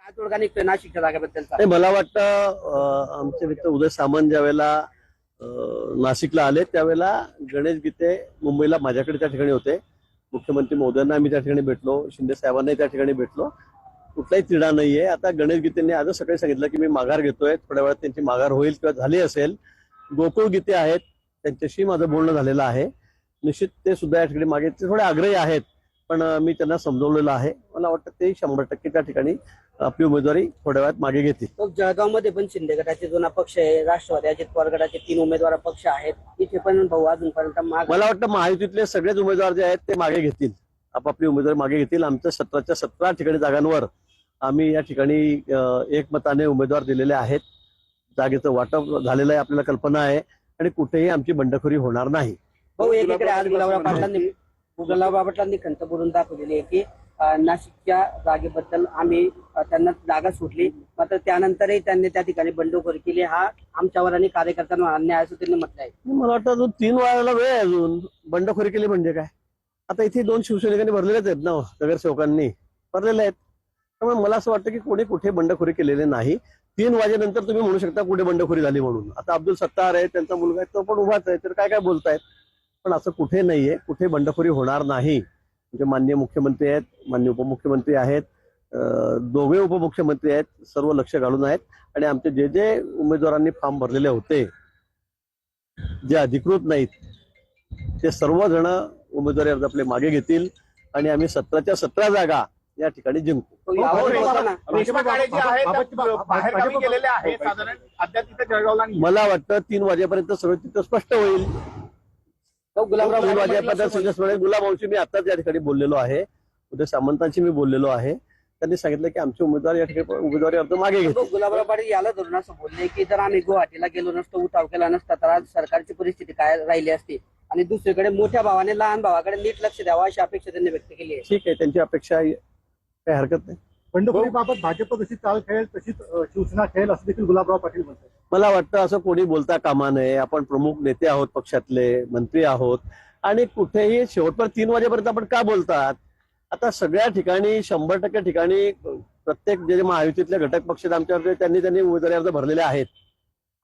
काय तोडगा निघतोय नाशिकच्या जागेबद्दलचा? नाही, मला वाटतं आमचे मित्र उदय सामंत ज्या वेळेला नाशिकला आले त्यावेळेला गणेश गीते मुंबईला माझ्याकडे त्या ठिकाणी होते. मुख्यमंत्री महोदयांना आम्ही त्या ठिकाणी भेटलो, शिंदे साहेबांनाही त्या ठिकाणी भेटलो. कुठलाही तिढा नाहीये. आता गणेश गीतेंनी आजच सकाळी सांगितलं की मी माघार घेतोय, थोड्या वेळात त्यांची माघार होईल किंवा झाली असेल. गोकुळ गीते आहेत, त्यांच्याशी माझं बोलणं झालेलं आहे. निश्चित ते सुद्धा या ठिकाणी मागे ते थोडे आग्रही आहेत, पण मी त्यांना समजवलेलं आहे. मला वाटतं ते 100% त्या ठिकाणी आपली उमेदवारी थोड्या वेळात मागे घेतील. जळगावमध्ये पण शिंदे गटाचे जुना पक्ष आहे, राष्ट्रवादी अजित पवार गटाचे 3 उमेदवार पक्ष आहेत. इथे पण भाऊ अजूनपर्यंत मला वाटतं महायुतीतले सगळेच उमेदवार जे आहेत ते मागे घेतील, आपापली उमेदवारी मागे घेतील. आमच्या 17च्या 17 ठिकाणी जागांवर आम्ही या ठिकाणी एकमताने उमेदवार दिलेले आहेत. जागेचं वाटप झालेलं आहे, आपल्याला कल्पना आहे, आणि कुठेही आमची बंडखोरी होणार नाही. भाऊ एकीकडे आज गुलाबराव पाटलांनी खंत बोलून दाखवलेली आहे की नाशिकच्या जागेबद्दल आम्ही त्यांना जागा सुटली, मात्र त्यानंतरही त्यांनी त्या ठिकाणी बंडखोरी केली. हा आमच्यावर आणि कार्यकर्त्यांवर अन्याय असं त्यांनी म्हटलं आहे. मला वाटतं अजून 3 वाराला वेळ आहे. अजून बंडखोरी केली म्हणजे काय? आता इथे 2 शिवसैनिकांनी भरलेलेच आहेत ना, नगरसेवकांनी भरलेले आहेत. त्यामुळे मला असं वाटतं की कोणी कुठे बंडखोरी केलेली नाही. 3 वाजेनंतर तुम्ही म्हणू शकता कुठे बंडखोरी झाली म्हणून. आता अब्दुल सत्तार आहे, त्यांचा मुलगा आहे, तो पण उभाच आहे, तर काय काय बोलतायत. पण असं कुठे नाहीये, कुठे बंडखोरी होणार नाही. म्हणजे माननीय मुख्यमंत्री आहेत, माननीय उपमुख्यमंत्री आहेत, दोघे उपमुख्यमंत्री आहेत, सर्व लक्ष घालून आहेत. आणि आमचे जे जे उमेदवारांनी फॉर्म भरलेले होते, जे अधिकृत नाहीत, ते सर्वजण उमेदवारी अर्ज आपले मागे घेतील आणि आम्ही 17च्या 17 जागा या ठिकाणी जिंकू. मला वाटतं 3 वाजेपर्यंत सगळं तिथं स्पष्ट होईल. गुलाबरावशी मी आताच या ठिकाणी बोललेलो आहे, उदय सामंतांशी मी बोललेलो आहे. त्यांनी सांगितलं की आमचे उमेदवार या ठिकाणी उमेदवारी अर्ज मागे घेतील. गुलाबराव पाटील याला धरून असं बोलले की जर आम्ही गुवाहाटीला गेलो नसतो, उठाव केला नसता, तर आज सरकारची परिस्थिती काय राहिली असती. आणि दुसरीकडे मोठ्या भावाने लहान भावाकडे नीट लक्ष द्यावं अशी अपेक्षा त्यांनी व्यक्त केली आहे. ठीक आहे, त्यांची अपेक्षा काही हरकत नाही. बंडखोरीबाबत भाजप जशी चाल खेळेल तशीच शिवसेना खेळेल असं देखील गुलाबराव पाटील म्हणतात. मला वाटतं असं कोणी बोलता कामा नये. आपण प्रमुख नेते आहोत, पक्षातले मंत्री आहोत, आणि कुठेही शेवटपर 3 वाजेपर्यंत आपण का बोलतात? आता सगळ्या ठिकाणी 100% ठिकाणी प्रत्येक जे महायुतीतले घटक पक्ष आमच्यावर त्यांनी उमेदवारी अर्ज भरलेले आहेत.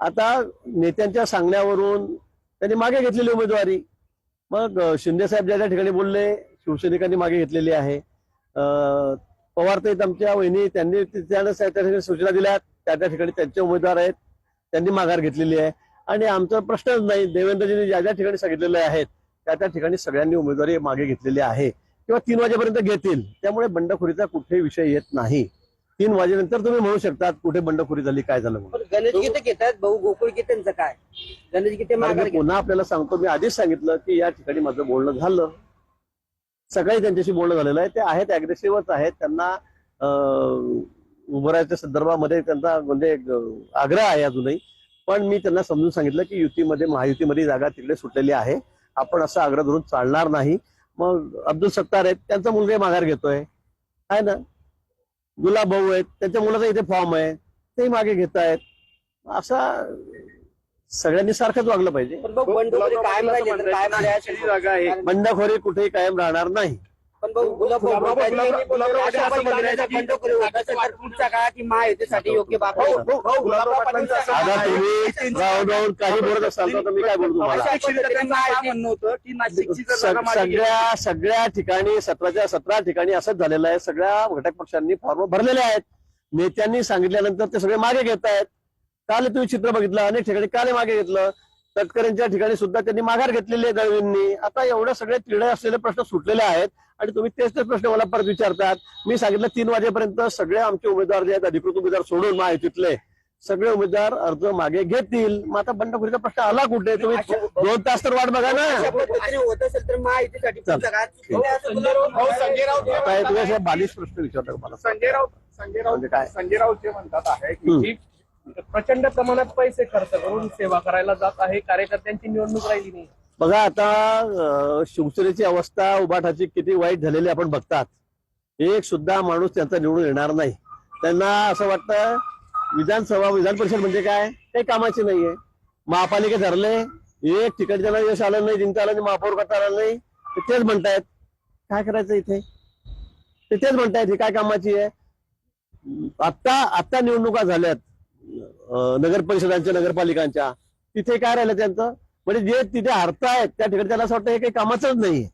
आता नेत्यांच्या सांगण्यावरून त्यांनी मागे घेतलेली उमेदवारी. मग शिंदे साहेब ज्या ठिकाणी बोलले, शिवसैनिकांनी मागे घेतलेली आहे. पवार ते आमच्या वहिनी त्यांनी त्या ठिकाणी सूचना दिल्या, त्या ठिकाणी त्यांचे उमेदवार आहेत, त्यांनी माघार घेतलेली आहे. आणि आमचा प्रश्नच नाही. देवेंद्रजींनी ज्या ठिकाणी सांगितलेले आहेत त्या ठिकाणी सगळ्यांनी उमेदवारी मागे घेतलेली आहे किंवा 3 वाजेपर्यंत घेतील. त्यामुळे बंडखोरीचा कुठेही विषय येत नाही. 3 वाजेनंतर तुम्ही म्हणू शकतात कुठे बंडखोरी झाली, काय झालं. गणेश गीते घेतात भाऊ, गोकुळ गीतेंचं काय? गणेश गीते पुन्हा आपल्याला सांगतो, मी आधीच सांगितलं की या ठिकाणी माझं बोलणं झालं, सकाळी त्यांच्याशी बोलणं झालेलं आहे. ते आहेत, अग्रेसिव्हच आहेत. त्यांना उभारायच्या संदर्भामध्ये त्यांचा म्हणजे आग्रह आहे अजूनही. पण मी त्यांना समजून सांगितलं की युतीमध्ये महायुतीमध्ये जागा तिकडे सुटलेली आहे, आपण असं आग्रह धरून चालणार नाही. मग अब्दुल सत्तार आहेत, त्यांचा मुलगा माघार घेतोय आहे ना, गुलाब भाऊ आहेत, त्यांच्या मुलाचा इथे फॉर्म आहे, ते मागे घेत आहेत. असा सगळ्यांनी सारखंच वागलं पाहिजे. बंडखोरी कुठेही कायम राहणार नाही. पण पुढच्या काळात महायुतीसाठी योग्य बाब आता तुम्ही राहून काही बोलत असाल तर मी काय बोलतो तुम्हाला. सगळ्या ठिकाणी 17च्या 17 ठिकाणी असंच झालेलं आहे. सगळ्या घटक पक्षांनी फॉर्म भरलेले आहेत. नेत्यांनी सांगितल्यानंतर ते सगळे मागे घेत आहेत. काल तुम्ही चित्र बघितलं, अनेक ठिकाणी काल मागे घेतलं. तटकरेंच्या ठिकाणी सुद्धा त्यांनी माघार घेतलेली आहे दळवींनी. आता एवढे सगळे तिढे असलेले प्रश्न सुटलेले आहेत आणि तुम्ही तेच प्रश्न मला परत विचारतात. मी सांगितलं 3 वाजेपर्यंत सगळे आमचे उमेदवार जे आहेत, अधिकृत उमेदवार सोडून महायुतीतले सगळे उमेदवार अर्ज मागे घेतील. मग आता बंडखोरीचा प्रश्न आला कुठे? तुम्ही 2 तास तर वाट बघा ना. होत असेल तर महायुतीसाठी तुम्ही 42 प्रश्न विचारता मला. संजय राऊत जे म्हणतात आहे की प्रचंड प्रमाणात पैसे खर्च करून सेवा करायला जात आहे, कार्यकर्त्यांची निवडणूक राहिली नाही. बघा आता शिवसेनेची अवस्था उभाटाची किती वाईट झालेली आपण बघतात. एक सुद्धा माणूस त्यांचा निवडून येणार नाही. त्यांना असं वाटतं विधान परिषद म्हणजे काय, काही कामाची नाहीये. महापालिका ठरले, एक ठिकाणी त्याला यश आलं नाही, जिंकता आलं नाही, महापौर करता आलं नाही, तेच म्हणतायत काय करायचं इथे, ते तेच म्हणतायत ही काय कामाची आहे. आत्ता निवडणुका झाल्यात नगर परिषदांच्या नगरपालिकांच्या, तिथे काय राहिलं त्यांचं, म्हणजे जे तिथे हरतायत त्या ठिकाणी त्याला असं वाटतं हे काही कामाचंच नाही,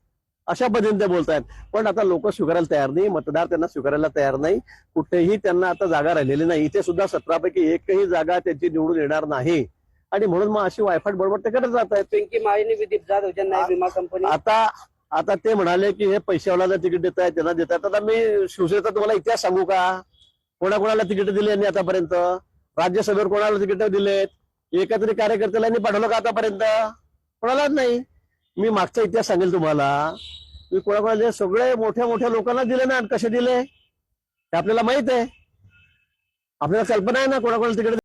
अशा पद्धतीने ते बोलतायत. पण आता लोक स्वीकारायला तयार नाही, मतदार त्यांना स्वीकारायला तयार नाही, कुठेही त्यांना आता जागा राहिलेली नाही. इथे सुद्धा 17 पैकी एकही जागा त्यांची निवडून येणार नाही आणि म्हणून मग अशी वायफाट बडबड ते करत जात आहेत. पिंकी माळीने विदीप जाधव ज्यांना आहे विमा कंपनी, आता ते म्हणाले की हे पैशावाला तिकीट देत आहेत, त्यांना देत आहेत. आता मी शिवसेनेचा तुम्हाला इतिहास सांगू का, कोणाकोणाला तिकीट दिली यांनी आतापर्यंत, राज्यसभेवर कोणाला तिकीट दिलेत, एकत्रित कार्यकर्त्याला यांनी पाठवलं का आतापर्यंत, कोणालाच नाही. मी मागचा इतिहास सांगेल तुम्हाला, मी कोणाकोणाला सगळे मोठ्या मोठ्या लोकांना दिले ना, कसे दिले ते आपल्याला माहित आहे, आपल्याला कल्पना आहे ना कोणाकोणाला तिकीट